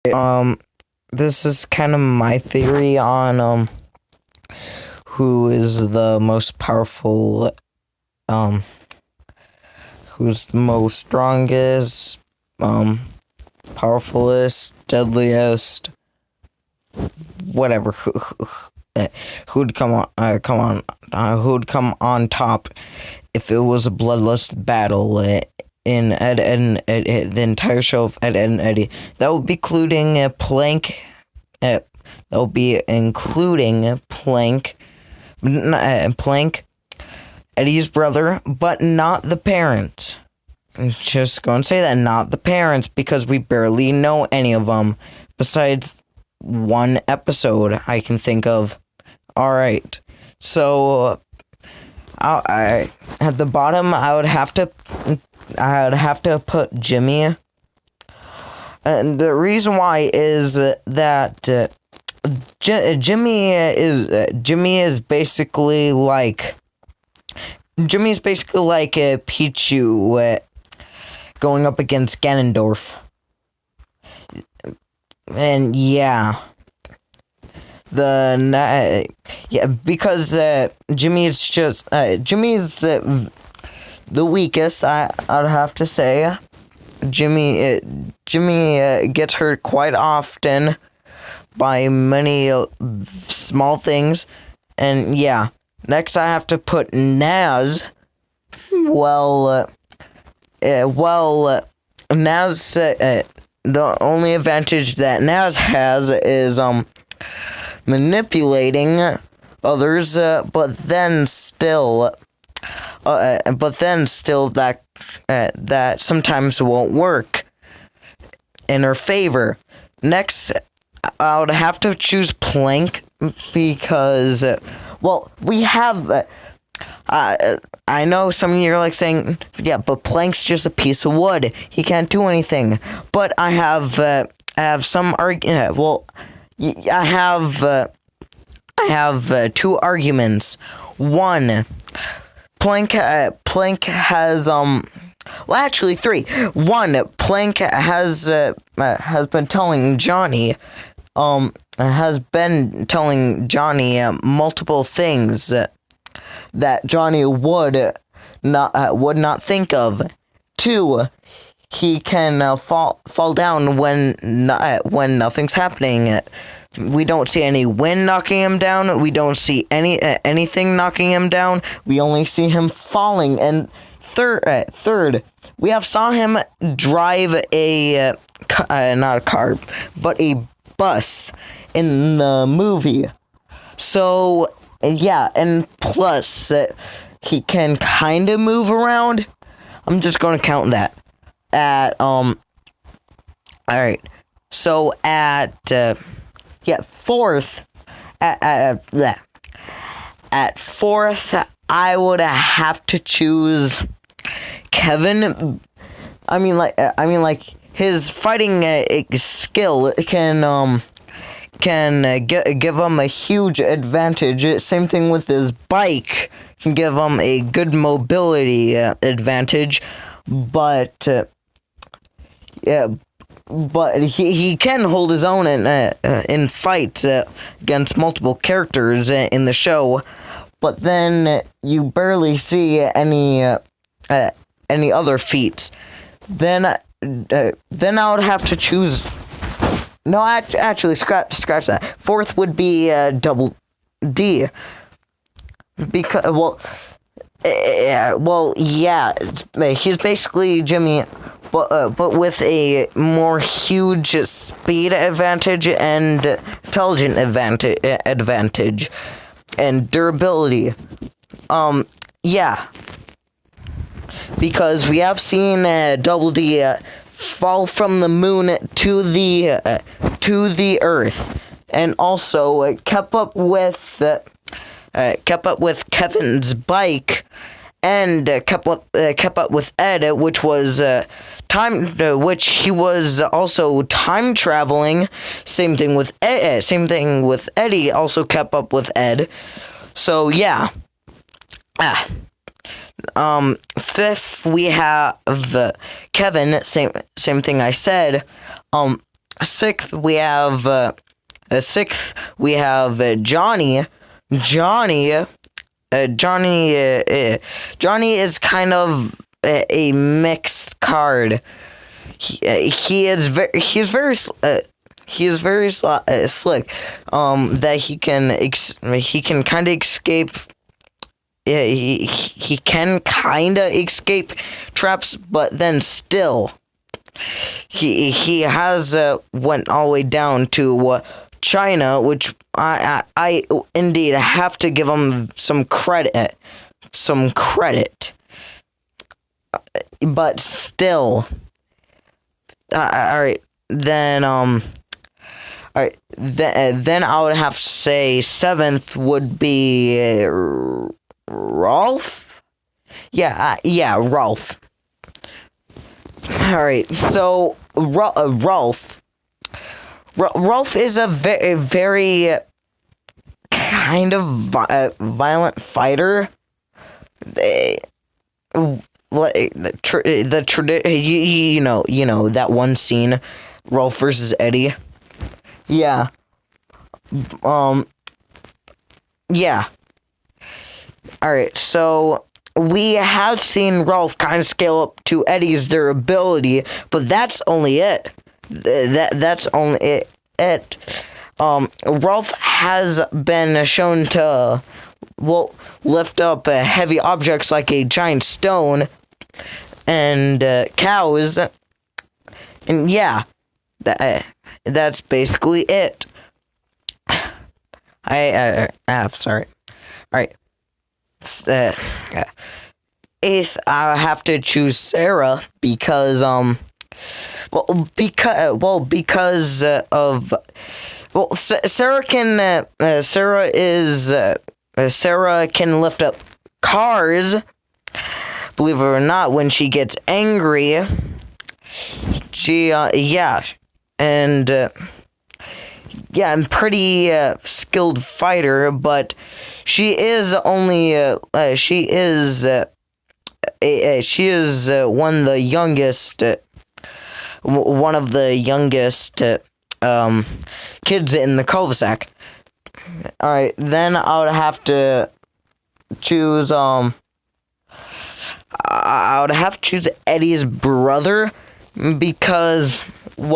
This is kind of my theory on who is the most powerful, who's the most strongest, powerfulest, deadliest, whatever. Who'd come on top if it was a bloodless battle in the entire show of Ed, Edd n Eddy. That would be including Plank. That would be including Plank, Eddie's brother, but not the parents. Just go and say that, not the parents, because we barely know any of them besides one episode I can think of. All right, so at the bottom, I would have to put Jimmy. And the reason why is that Jimmy is basically like Pichu going up against Ganondorf, and because Jimmy's the weakest. I'd have to say Jimmy gets hurt quite often by many small things, and next I have to put Naz. Naz, the only advantage that Naz has is manipulating others, but then still that sometimes won't work in her favor. Next, I would have to choose Plank because, we have. I know some of you are like saying, but Plank's just a piece of wood. He can't do anything. But I have some argument. I have two arguments. One, Plank has actually three. One, Plank has been telling Johnny multiple things that Johnny would not think of. Two, he can fall down when nothing's happening. We don't see any wind knocking him down. We don't see anything knocking him down. We only see him falling. And third, we saw him drive not a car, but a bus in the movie. So and plus he can kind of move around. I'm just going to count that all right. So at fourth, at fourth, I would have to choose Kevin. I mean, like his fighting skill can give him a huge advantage. Same thing with his bike, can give him a good mobility advantage, but he can hold his own in fights against multiple characters in the show. But then you barely see any other feats. Then I would have to choose. No, actually, scratch that. Fourth would be Double D. Because he's basically Jimmy, but with a more huge speed advantage and intelligent advantage and durability. Because we have seen Double D fall from the moon to the earth, and also kept up with Kevin's bike, and kept up with Ed, which was which he was also time traveling. Same thing with Eddie. Also kept up with Ed. So fifth we have Kevin. Same thing I said. sixth we have Johnny. Johnny is kind of a mixed card. He is very slick. That he can kind of escape. Yeah, he can kind of escape traps, but then still, he has went all the way down to China, which I indeed have to give him some credit, but still. Alright, then then I would have to say seventh would be Rolf. Yeah, Rolf. Alright, so Rolf is a very kind of violent fighter. You know that one scene, Rolf versus Eddie. Yeah. Yeah. Alright, so we have seen Rolf kind of scale up to Eddie's durability, but that's only it. That's only it. Rolf has been shown to lift up heavy objects like a giant stone and cows, and yeah, that's basically it. Sorry. Alright. Eighth, I have to choose Sarah because Sarah can lift up cars. Believe it or not, when she gets angry, I'm pretty skilled fighter, but she is only one of the youngest kids in the cul-de-sac. Alright, then I would have to choose Eddie's brother because he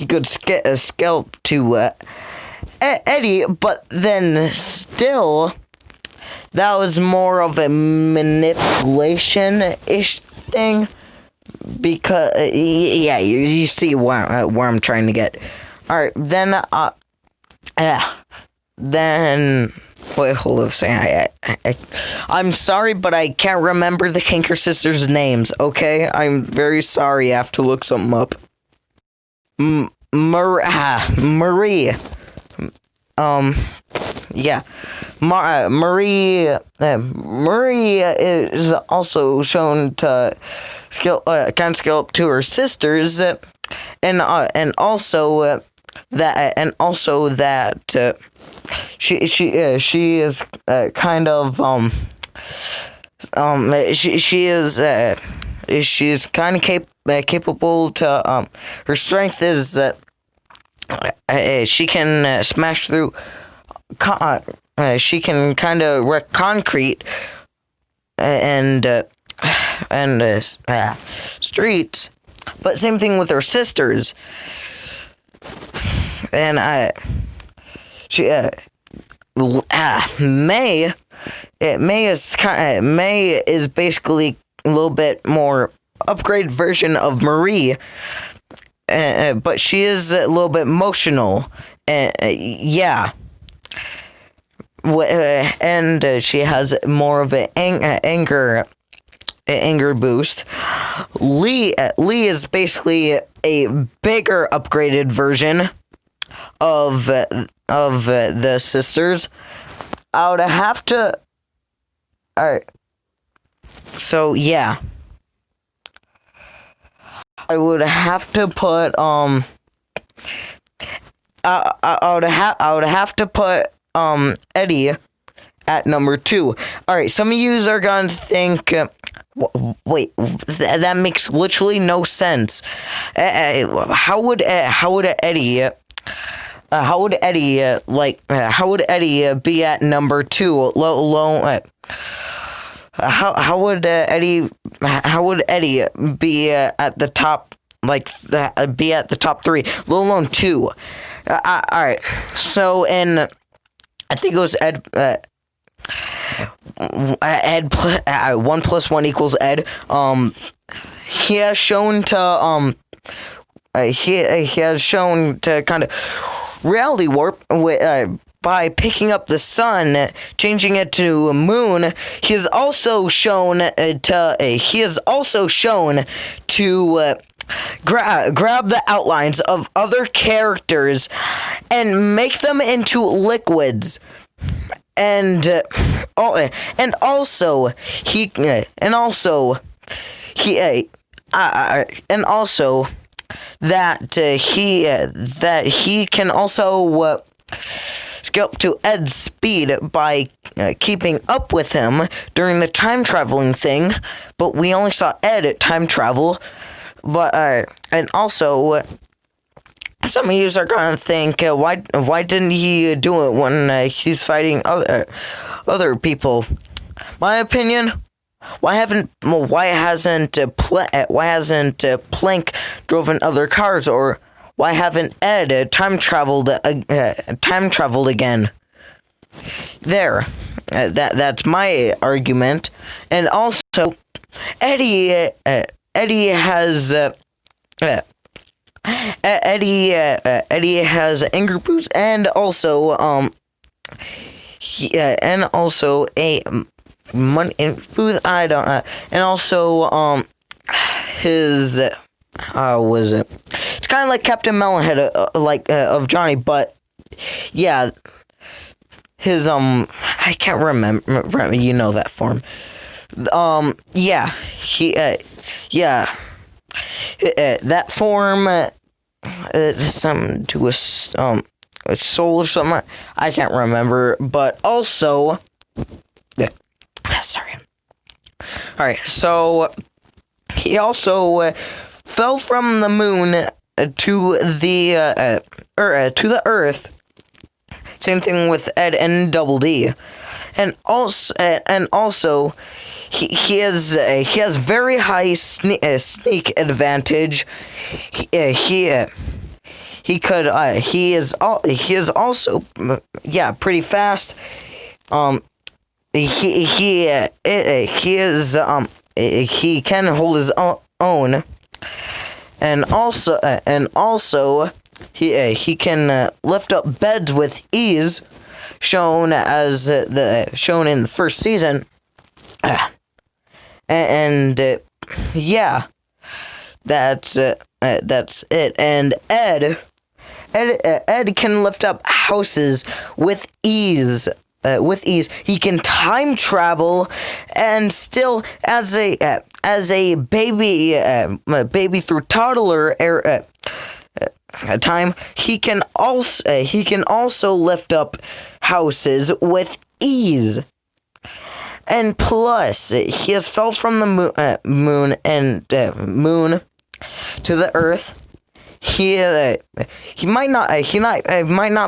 could scalp to Eddie, but then still, that was more of a manipulation-ish thing. Because you see where I'm trying to get. All right, then wait, hold on a second. I'm sorry, but I can't remember the Kinker sisters' names. Okay, I'm very sorry. I have to look something up. Marie. Marie is also shown to scale up to her sisters, and also that she is kind of she's kind of capable to her strength is she can smash through she can kind of wreck concrete and streets, but same thing with her sisters. And May is basically a little bit more upgraded version of Marie, but she is a little bit emotional. Yeah. And she has more of an anger boost. Lee is basically a bigger upgraded version of the sisters. I would have to. Alright. So yeah, I would have to put I would have to put Eddie at number 2. Alright, some of you are going to think, Wait, that makes literally no sense. How would Eddie? How would Eddie be at number 2? How would Eddie? How would Eddie be at the top? Be at the top 3, let alone 2. All right. So I think it was Ed. Ed 1 + 1 = Ed. He has shown to he has shown to kind of reality warp by picking up the sun, changing it to a moon. He has also shown to grab the outlines of other characters and make them into liquids. And also that he can also scale up to Ed's speed by keeping up with him during the time traveling thing. But we only saw Ed time travel. But and also, some of you are gonna think, why didn't he do it when he's fighting other people? My opinion, why hasn't Plank driven other cars, or why haven't Ed time traveled again? There, that's my argument. And also, Eddie has anger boost, and also a money boost. I don't know, and also his was it? It's kind of like Captain Melonhead, of Johnny, but yeah, his I can't remember. You know that form. Yeah, that form, something to a soul or something. I can't remember, but also, sorry. All right, so he also fell from the moon to the Earth. Same thing with Ed and Double D, and also. He has very high sneak advantage. He is also pretty fast. He can hold his own, and also he can lift up beds with ease, shown in the first season. And that's it. And Ed can lift up houses with ease. He can time travel, and still, as a baby through toddler time, he can also lift up houses with ease. And plus, he has fell from the moon to the Earth. He might not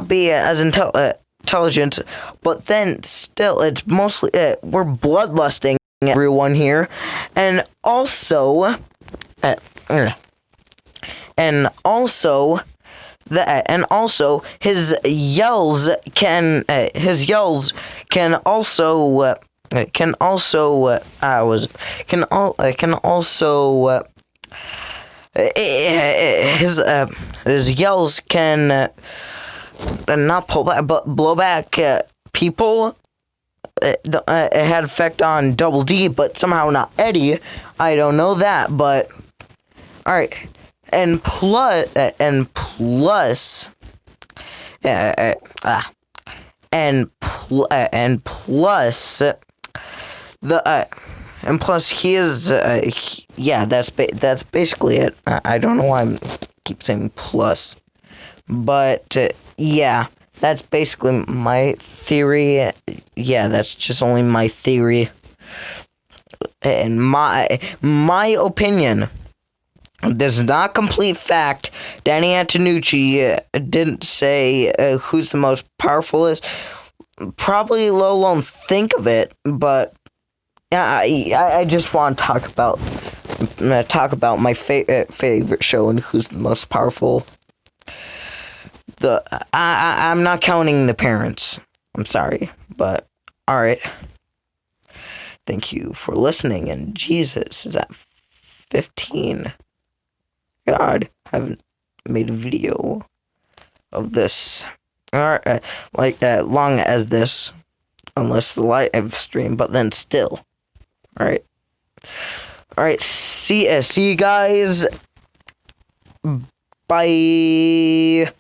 be as intelligent, but then still, it's mostly we're bloodlusting everyone here, and also his yells can also his yells can not pull back but blow back people. It had effect on Double D, but somehow not Eddie. I don't know that, but all right. And plus he is that's basically it. I don't know why I keep saying plus, but that's basically my theory. That's just only my theory. in my opinion, this is not complete fact. Danny Antonucci didn't say who's the most powerful is. Probably let alone think of it, but I just want to talk about my favorite show and who's the most powerful. I'm not counting the parents. I'm sorry, but all right. Thank you for listening. And Jesus, is at 15. God, I haven't made a video of this, long as this, unless the live stream. But then still, all right. See you guys. Bye.